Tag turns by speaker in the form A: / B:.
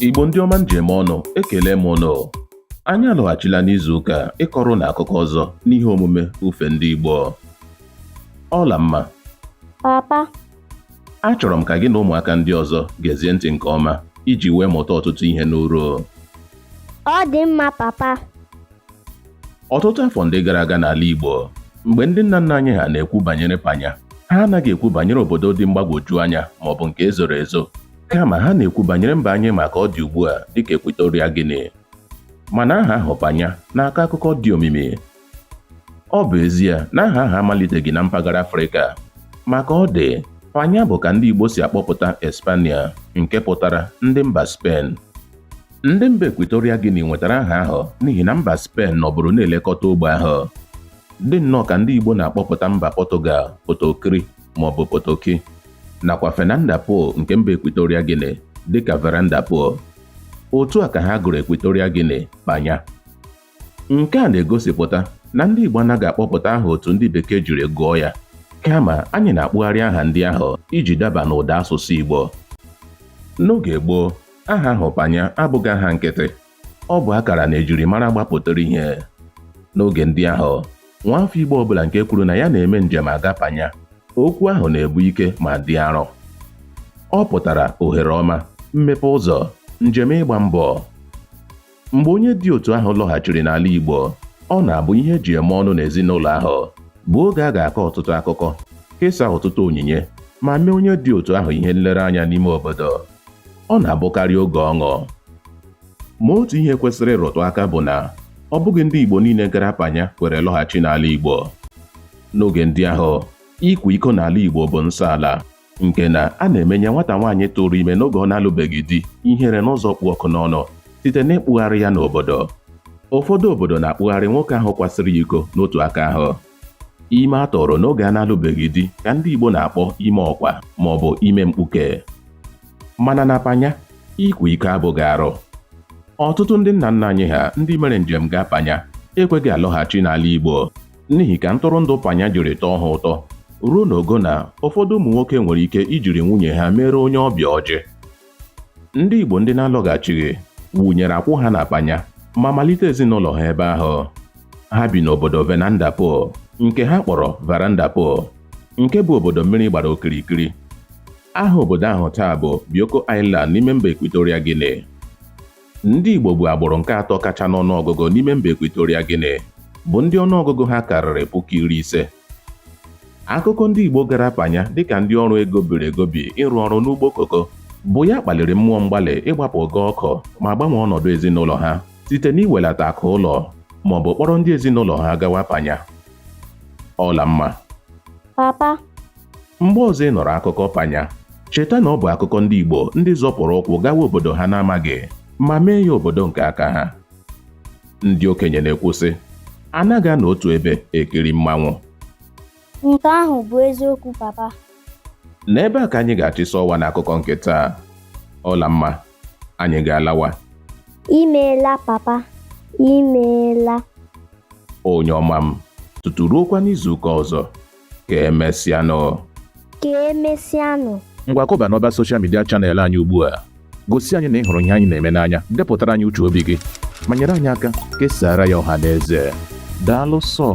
A: Igbo ndị ọma njem ọnụ ekele m ụnụ. Anyị alọghachila n'izu ụka ịkọrọ na akụkọ ọzọ n'ihe omume ufe ndị Igbo. Ọla mma.
B: Papa.
A: Achọrọ m ka gị na ụmụaka ndị ọzọ gezie ntị nke ọma iji wee mụta ọtụtụ ihe n'uru.
B: Ọ dị mma, papa.
A: Ọtụtụ afọ ndị gara aga n'ala Igbo, mgbe ndị nna nna anyị ha na-ekwu banyere Panya, ha anaghị ekwu banyere obodo dị mgbagwoju anya maọbụ nke ezoro ezo, kama ha na-ekwu banyere mba anyị maka ọ dị ugbu a dịka Equatorial Guinea. Mana aha ahụ Panya n'aka akụkọ dị omimi. Ọ bụ ezie na aha ahụ amaliteghị na mpaghara Afrịka, maka ọ dị Panya bụ ka ndị Igbo si akpọpụta Espanya, nke pụtara ndị mba Spain. Ndị mba Equatorial Guinea nwetara aha ahụ n'ihi na mba Spain nọbụrụ na-elekọta ogbe ahụ. Dị nnọọ ka ndị Igbo na-akpọpụta mba Portugal Potokri maọbụ Potoki, nakwa Fernanda Po nke mba Equatorial Guinea dịka Veranda Po. Otu a ka ha gụrụ Equatorial Guinea Panya. Nke a na-egosipụta na ndị Igbo anaghị akpọpụta aha otu ndị Bekee jiri gụọ ya, kama anyị na-akpụgharị aha ndị ahụ iji daba n'ụda asụsụ Igbo. N'oge gboo, aha ahụ Panya abụghị aha nkịtị, ọ bụ akara na ejirimara gbapụtara ihe. N'oge ndị ahụ, nwaafọ Igbo ọbụla nke kwuru na ya na-eme njem aga Panya, okwu ahụ na-ebu ike ma dị arọ. Ọ pụtara ohere ọma, mmepe ụzọ, njem ịgba mbọ. Mgbe onye dị otu ahụ lọghachiri n'ala Igbo, ọ na-abụ ihe eji eme ọnụ n'ezinụlọ ahụ bụ oge a ga-akọ ọtụtụ akụkọ, kesaa ọtụtụ onyinye, ma mee onye dị otu ahụ ihe nlereanya n'ime obodo. Ọ na-abụkarị oge ọṅụ. Ma otu ihe kwesịrị ịrụtụ aka bụ na ọ bụghị ndị Igbo niile gara Panya kwere lọghachi n'ala Igbo. N'oge ndị ahụ, ịkwa iko n'ala Igbo bụ nsọ ala, nke na a na-emenye nwata nwaanyị tụrụ ime n'oge ọ na-alụbeghị di ihere n'ụzọ kpụ ọkụ n'ọnụ site n'ịkpụgharị ya n'obodo. Ụfọdụ obodo na-akpụgharị nwoke ahụ kwasịrị ya iko n'otu aka ahụ. Ime a tọrọ n'oge a na-alụbeghị di ka ndị Igbo na-akpọ ime ọkwa maọbụ ime mkpuke. Mana na Panya, ịkwa iko abụghị arụ. Ọtụtụ ndị nna nna anyị ha ndị mere njem gaa Panya ekweghị alọghachi n'ala Igbo n'ihi ka ntụrụndụ Panya jiri tọọ ha ụtọ ruo n'ogo na ụfọdụ ụmụ nwoke nwere ike ijiri nwunye ha mere onye ọbịa ọjị. Ndị Igbo ndị na-alọghachighị wụnyere akwụ ha na Panya ma malite ezinụlọ ha ebe ahụ. Ha bi n'obodo Veranda Po nke ha kpọrọ Veranda Po, nke bụ obodo mmiri gbara okirikiri. Aha obodo ahụ taa bụ Bioko Island n'ime mba Equatorial Guinea. Ndị Igbo bụ agbụrụ nke atọ kacha n'ọnụọgụgụ n'ime mba Equatorial Guinea, bụ ndị ọnụọgụgụ ha karịrị 50,000. Akụkọ ndị Igbo gara Panya dịka ndị ọrụ ego biri egobi ịrụ ọrụ n'ugbo koko bụ ya kpaliri mmụọ mgbalị ịgbapụ ogo ọkụ ma gbanwee ọnọdụ ezinụlọ ha site n'iwelata akụ ụlọ maọbụ kpọrọ ndị ezinụlọ ha gawa Panya. Ọla mma.
B: Papa.
A: Mgbe ọzọ ị nọrọ akụkọ Panya, cheta na ọ bụ akụkọ ndị Igbo ndị zọpụrụ ụkwụ gawa obodo ha na-amaghị ma mee ya obodo nke aka ha. Ndị okenye na-ekwu sị, anaghị anọ otu ebe ekiri mmanwụ.
B: Nke ahụ bụ eziokwu, papa.
A: N'ebe a ka anyị ga-achịsa ọwa n'akụkọ nke taa. Ọla mma, anyị ga-alawa.
B: Imeela, papa. Imeela.
A: Onye ọma m, tutu ruokwa n'izuụka ọzọ, ka emesịanụ.
B: Ka emesịanụ.
A: Ngwa kọba n'ọba soshal midia chanel anyị ugbu a. Gosi anyị na ị hụrụ ihe anyị na-eme n'anya, depụtara anyị uche obi gị, ma nyere anyị aka kesara ya ọha na eze. Daalụ sọ.